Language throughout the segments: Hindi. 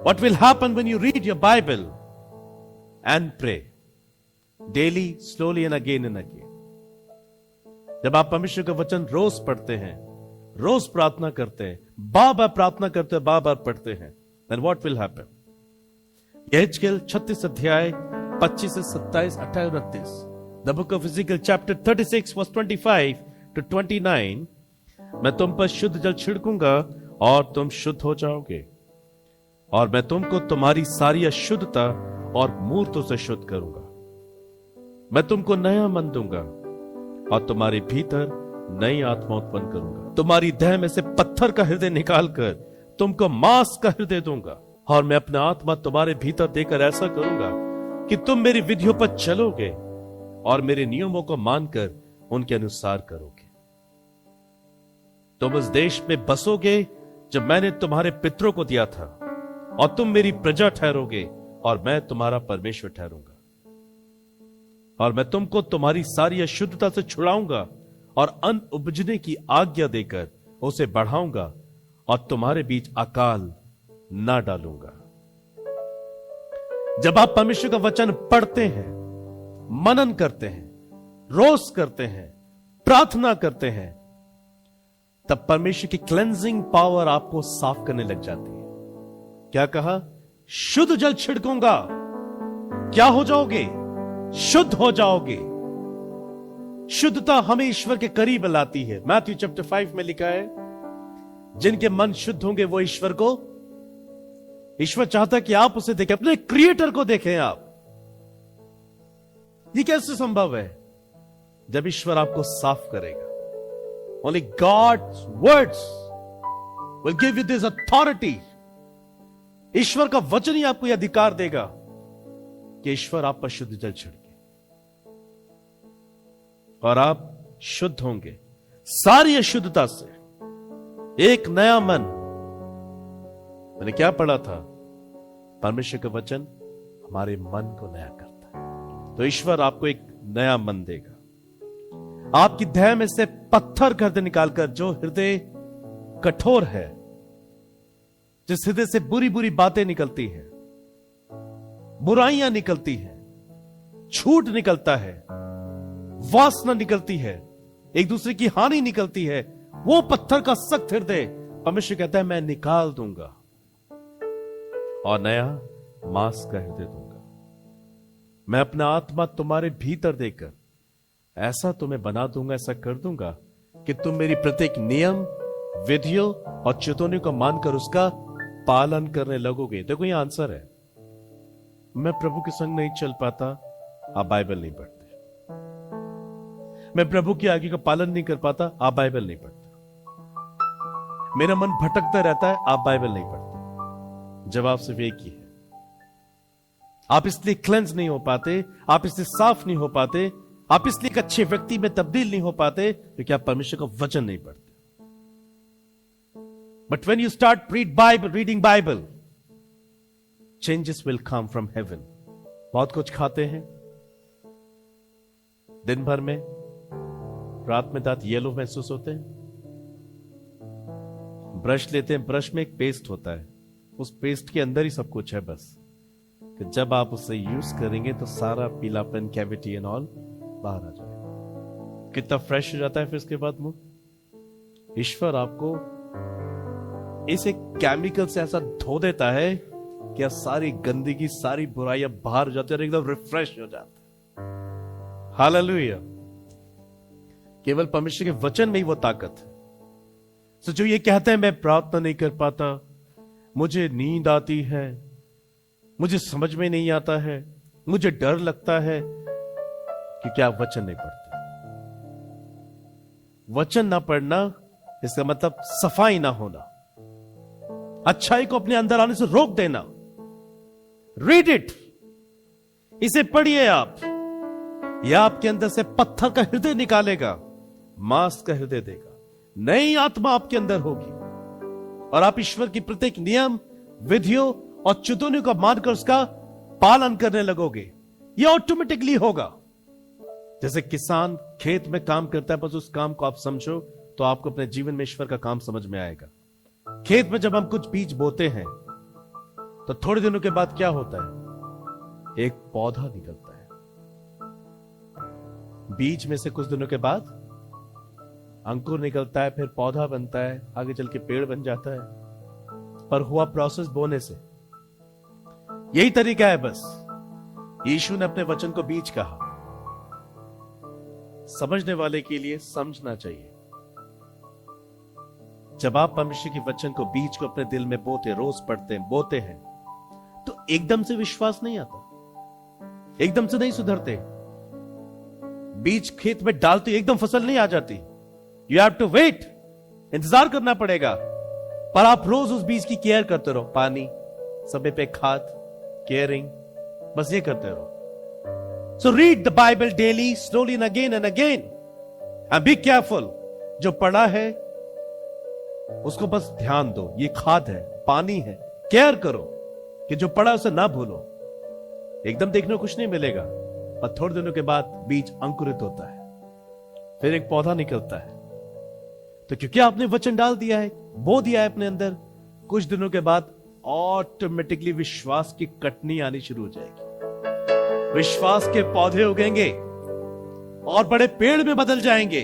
What will happen when you read your Bible and pray daily, slowly and again? जब आप परमेश्वर का वचन रोज पढ़ते हैं, रोज प्रार्थना करते हैं, बार बार प्रार्थना करते हैं, बार बार पढ़ते हैं, then what will happen? यहेजकेल 36 अध्याय 25 से 27, 28 और 29, The book of Ezekiel chapter 36 verse 25 to 29, मैं तुम पर शुद्ध जल छिड़कूंगा और तुम शुद्ध हो जाओगे, और मैं तुमको तुम्हारी सारी अशुद्धता और मूर्तों से शुद्ध करूंगा। मैं तुमको नया मन दूंगा और तुम्हारे भीतर नई आत्मा उत्पन्न करूंगा। तुम्हारी देह में से पत्थर का हृदय निकालकर तुमको मांस का हृदय दूंगा, और मैं अपना आत्मा तुम्हारे भीतर देकर ऐसा करूंगा कि तुम मेरी विधियों पर चलोगे और मेरे नियमों को मानकर उनके अनुसार करोगे। तुम उस देश में बसोगे जब मैंने तुम्हारे पितरों को दिया था, और तुम मेरी प्रजा ठहरोगे और मैं तुम्हारा परमेश्वर ठहरूंगा। और मैं तुमको तुम्हारी सारी अशुद्धता से छुड़ाऊंगा और अन्न उपजने की आज्ञा देकर उसे बढ़ाऊंगा, और तुम्हारे बीच अकाल ना डालूंगा। जब आप परमेश्वर का वचन पढ़ते हैं, मनन करते हैं, रोज करते हैं, प्रार्थना करते हैं, तब परमेश्वर की क्लेंजिंग पावर आपको साफ करने लग जाती है। क्या कहा? शुद्ध जल छिड़कूंगा। क्या हो जाओगे? शुद्ध हो जाओगे। शुद्धता हमें ईश्वर के करीब लाती है। मैथ्यू चैप्टर 5 में लिखा है, जिनके मन शुद्ध होंगे वो ईश्वर चाहता है कि आप उसे देखें, अपने क्रिएटर को देखें आप। ये कैसे संभव है? जब ईश्वर आपको साफ करेगा। Only God's words will give you this authority. ईश्वर का वचन ही आपको यह अधिकार देगा कि ईश्वर आप पर शुद्ध जल छिड़के और आप शुद्ध होंगे सारी अशुद्धता से। एक नया मन। मैंने क्या पढ़ा था? परमेश्वर का वचन हमारे मन को नया करता है। तो ईश्वर आपको एक नया मन देगा। आपकी देह में से पत्थर का हृदय निकालकर, जो हृदय कठोर है, जिस हृदय से बुरी बुरी बातें निकलती हैं, बुराइयां निकलती हैं, झूठ निकलता है, वासना निकलती है, एक दूसरे की हानि निकलती है, वो पत्थर का सख्त हृदय परमेश्वर कहता है मैं निकाल दूंगा और नया मांस का हृदय दूंगा। मैं अपना आत्मा तुम्हारे भीतर देकर ऐसा तुम्हें बना दूंगा, ऐसा कर दूंगा कि तुम मेरी प्रत्येक नियम, विधियों और चेतावनियों को मानकर उसका पालन करने लगोगे। देखो ये आंसर है। मैं प्रभु के संग नहीं चल पाता, आप बाइबल नहीं पढ़ते। मैं प्रभु की आज्ञा का पालन नहीं कर पाता, आप बाइबल नहीं पढ़ते। मेरा मन भटकता रहता है, आप बाइबल नहीं पढ़ते। जवाब सिर्फ एक ही है। आप इसलिए क्लेंस नहीं हो पाते, आप इसलिए साफ नहीं हो पाते, आप इसलिए एक अच्छे व्यक्ति में तब्दील नहीं हो पाते क्योंकि आप परमेश्वर का वचन नहीं पढ़ते। But when you start reading Bible, changes will come from heaven. बहुत कुछ खाते हैं दिन भर में, रात में दांत येलो महसूस होते हैं। ब्रश लेते हैं, ब्रश में एक पेस्ट होता है, उस पेस्ट के अंदर ही सब कुछ है, बस कि जब आप उसे यूज करेंगे तो सारा पीलापन, कैविटी एंड ऑल बाहर आ जाएगा। कितना फ्रेश हो जाता है फिर इसके बाद मुंह। ईश्वर आपको इसे केमिकल से ऐसा धो देता है कि सारी गंदगी, सारी बुराइयां बाहर हो जाती है और एकदम रिफ्रेश हो जाता है। हालेलुया। केवल परमेश्वर के वचन में ही वो ताकत है। तो जो ये कहते हैं मैं प्रार्थना नहीं कर पाता, मुझे नींद आती है, मुझे समझ में नहीं आता है, मुझे डर लगता है, क्योंकि आप वचन नहीं पढ़ते। वचन ना पढ़ना इसका मतलब सफाई ना होना, अच्छाई को अपने अंदर आने से रोक देना। रीड इट, इसे पढ़िए आप। यह आपके अंदर से पत्थर का हृदय निकालेगा, मांस का हृदय देगा, नई आत्मा आपके अंदर होगी और आप ईश्वर की प्रत्येक नियम, विधियों और चेतावनियों को मानकर उसका पालन करने लगोगे। यह ऑटोमेटिकली होगा। जैसे किसान खेत में काम करता है, बस उस काम को आप समझो तो आपको अपने जीवन में ईश्वर का काम समझ में आएगा। खेत में जब हम कुछ बीज बोते हैं तो थोड़े दिनों के बाद क्या होता है? एक पौधा निकलता है। बीज में से कुछ दिनों के बाद अंकुर निकलता है, फिर पौधा बनता है, आगे चल के पेड़ बन जाता है। पर हुआ प्रोसेस बोने से। यही तरीका है बस। यीशु ने अपने वचन को बीज कहा। समझने वाले के लिए समझना चाहिए। जब आप परमेश्वर के वचन को, बीज को अपने दिल में बोते, रोज पढ़ते हैं, बोते हैं, तो एकदम से विश्वास नहीं आता, एकदम से नहीं सुधरते। बीज खेत में डालते एकदम फसल नहीं आ जाती। यू हैव टू वेट, इंतजार करना पड़ेगा। पर आप रोज उस बीज की केयर करते रहो, पानी, समय पे खाद, केयरिंग, बस ये करते रहो। So read the Bible daily, slowly and again and be careful. जो पढ़ा है उसको बस ध्यान दो। ये खाद है, पानी है, केयर करो कि जो पढ़ा उसे ना भूलो। एकदम देखने को कुछ नहीं मिलेगा, पर थोड़े दिनों के बाद बीज अंकुरित होता है, फिर एक पौधा निकलता है। तो क्योंकि आपने वचन डाल दिया है, बो दिया है अपने अंदर, कुछ दिनों के बाद ऑटोमेटिकली विश्वास की कटनी आनी शुरू हो जाएगी। विश्वास के पौधे उगेंगे और बड़े पेड़ में बदल जाएंगे।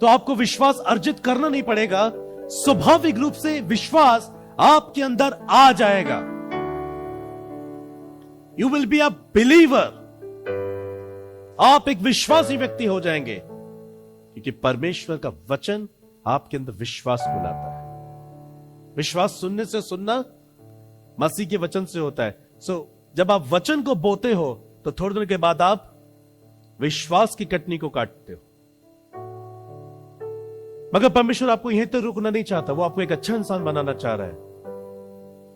तो आपको विश्वास अर्जित करना नहीं पड़ेगा, स्वाभाविक रूप से विश्वास आपके अंदर आ जाएगा। You will be a believer. आप एक विश्वासी व्यक्ति हो जाएंगे, क्योंकि परमेश्वर का वचन आपके अंदर विश्वास को लाता है। विश्वास सुनने से, सुनना मसीह के वचन से होता है। जब आप वचन को बोते हो तो थोड़ी देर के बाद आप विश्वास की कटनी को काटते हो। मगर परमेश्वर आपको यहीं तक रुकना नहीं चाहता, वो आपको एक अच्छा इंसान बनाना चाह रहा है।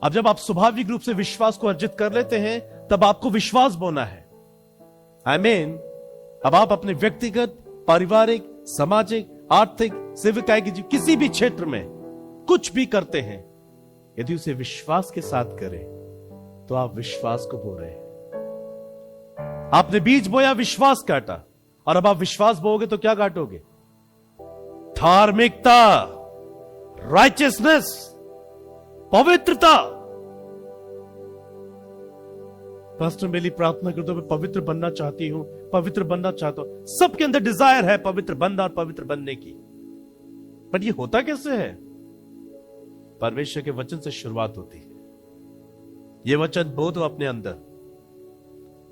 अब जब आप स्वाभाविक रूप से विश्वास को अर्जित कर लेते हैं, तब आपको विश्वास बोना है। अब आप अपने व्यक्तिगत, पारिवारिक, सामाजिक, आर्थिक, सेविकाई की किसी भी क्षेत्र में कुछ भी करते हैं, यदि उसे विश्वास के साथ करें तो आप विश्वास को बो रहे हैं। आपने बीज बोया, विश्वास काटा, और अब आप विश्वास बोओगे तो क्या काटोगे? धार्मिकता, राइचियसनेस, पवित्रता। पास्टर मेरी प्रार्थना कर दो, मैं पवित्र बनना चाहती हूं, पवित्र बनना चाहता हूं। सबके अंदर डिजायर है पवित्र बनना और पवित्र बनने की, पर यह होता कैसे है? परमेश्वर के वचन से शुरुआत होती है। यह वचन बोधो अपने अंदर,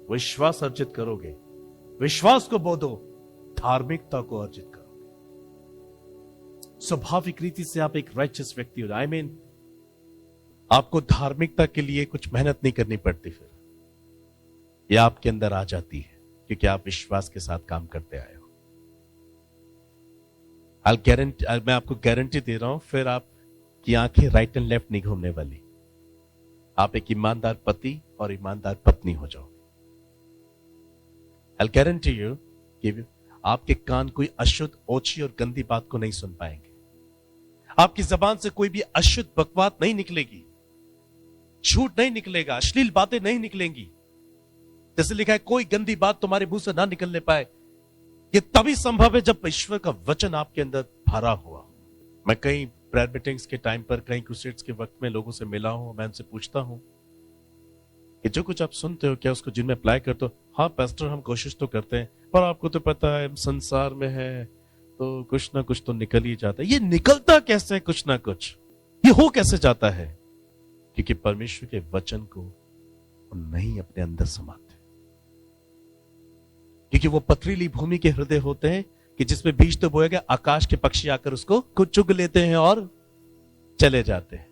विश्वास अर्जित करोगे। विश्वास को बोधो, धार्मिकता को अर्जित करोगे। स्वाभाविक रीति से आप एक राइचियस व्यक्ति हो। आपको धार्मिकता के लिए कुछ मेहनत नहीं करनी पड़ती, फिर यह आपके अंदर आ जाती है, क्योंकि आप विश्वास के साथ काम करते आए हो। मैं आपको गारंटी दे रहा हूं, फिर आपकी आंखें राइट एंड लेफ्ट नहीं घूमने वाली। आप एक ईमानदार पति और ईमानदार पत्नी हो जाओगे। आई गारंटी यू कि आपके कान कोई अशुद्ध, ओछी और गंदी बात को नहीं सुन पाएंगे। आपकी जबान से कोई भी अशुद्ध बकवास नहीं निकलेगी, झूठ नहीं निकलेगा, अश्लील बातें नहीं निकलेंगी। जैसे लिखा है, कोई गंदी बात तुम्हारे मुंह से ना निकलने पाए। ये तभी संभव है जब ईश्वर का वचन आपके अंदर भरा हुआ। मैं कई प्रेयर मीटिंग्स के टाइम पर, कई क्रूसेड्स के वक्त में लोगों से मिला हूं। मैं उनसे पूछता हूं कि जो कुछ आप सुनते हो, क्या उसको जिनमें अप्लाई करते हो? हाँ पास्टर, हम कोशिश तो करते हैं, पर आपको तो पता है संसार में है तो कुछ ना कुछ तो निकल ही जाता है। ये निकलता कैसे कुछ ना कुछ? ये हो कैसे जाता है? क्योंकि परमेश्वर के वचन को नहीं अपने अंदर समाते, क्योंकि वो पथरीली भूमि के हृदय होते हैं कि जिसमें बीज तो बोया गया, आकाश के पक्षी आकर उसको कुछ चुग लेते हैं और चले जाते हैं,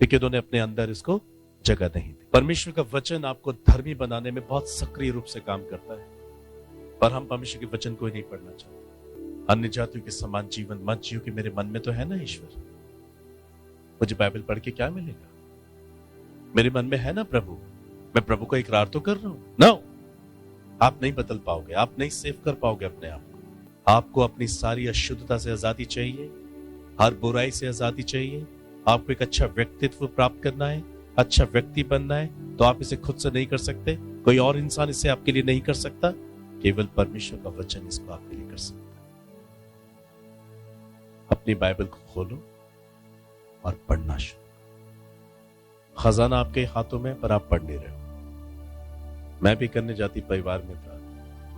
क्योंकि उन्होंने अपने अंदर इसको जगह नहीं दी। परमेश्वर का वचन आपको धर्मी बनाने में बहुत सक्रिय रूप से काम करता है, पर हम परमेश्वर के वचन को ही नहीं पढ़ना चाहते। अन्य जातियों के समान जीवन मत जियो कि मेरे मन में तो है ना ईश्वर, मुझे बाइबल पढ़ के क्या मिलेगा? मेरे मन में है ना प्रभु, मैं प्रभु का इकरार तो कर रहा हूं। नो, आप नहीं बदल पाओगे, आप नहीं सेव कर पाओगे अपने आप को। आपको अपनी सारी अशुद्धता से आजादी चाहिए, हर बुराई से आजादी चाहिए। आपको एक अच्छा व्यक्तित्व प्राप्त करना है, अच्छा व्यक्ति बनना है, तो आप इसे खुद से नहीं कर सकते, कोई और इंसान इसे आपके लिए नहीं कर सकता, केवल परमेश्वर का वचन इसको आपके लिए कर सकता है। अपनी बाइबल को खोलो और पढ़ना शुरू। खजाना आपके हाथों में, पर आप पढ़ नहीं रहे हो। मैं भी करने जाती परिवार में था,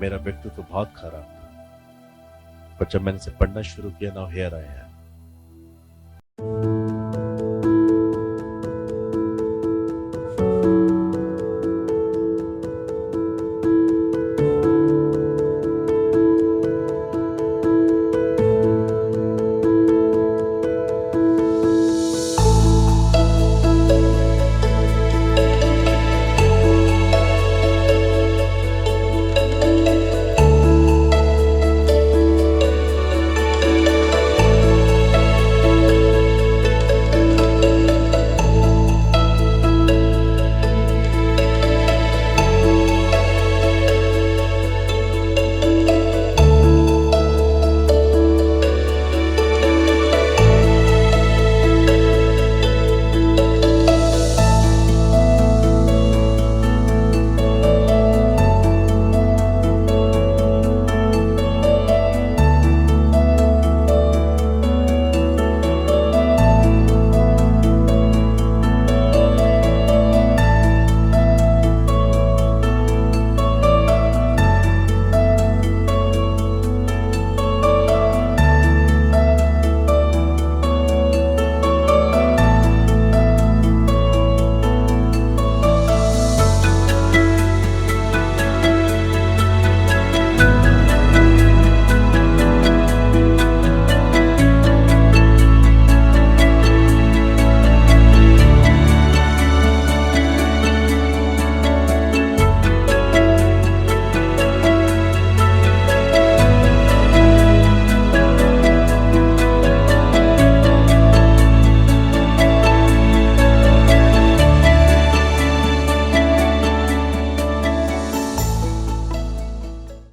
मेरा व्यक्तित्व तो बहुत खराब था, पर जब मैंने इसे पढ़ना शुरू किया, नाउ हियर आई एम।